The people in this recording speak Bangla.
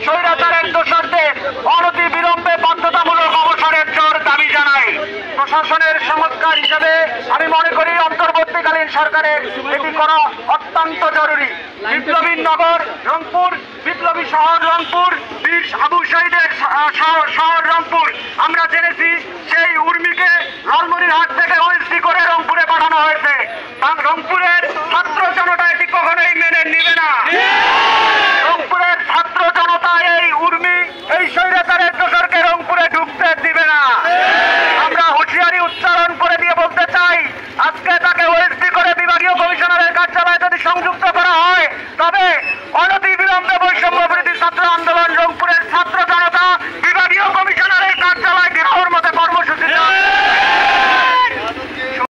স্বৈরাচারের দোষরদের অনতি বিলম্বে বাধ্যতামূলক অবসরের জোর দাবি জানাই। প্রশাসনের সংস্কার হিসেবে আমি মনে করি অন্তর্বর্তীকালীন সরকারের এটি করা অত্যন্ত জরুরি। বিপ্লবী নগর রংপুর, বিপ্লবী শহর রংপুর, বীর আবু শহীদের শহর রংপুর, আমরা জেনেছি সেই উর্মিকে লালমনিরহাট থেকে ওএসডি করে রংপুরে পাঠানো হয়েছে। রংপুরের ছাত্র জনতা এটি কখনোই মেনে নিবে না। রংপুরের ছাত্র জনতা এই উর্মি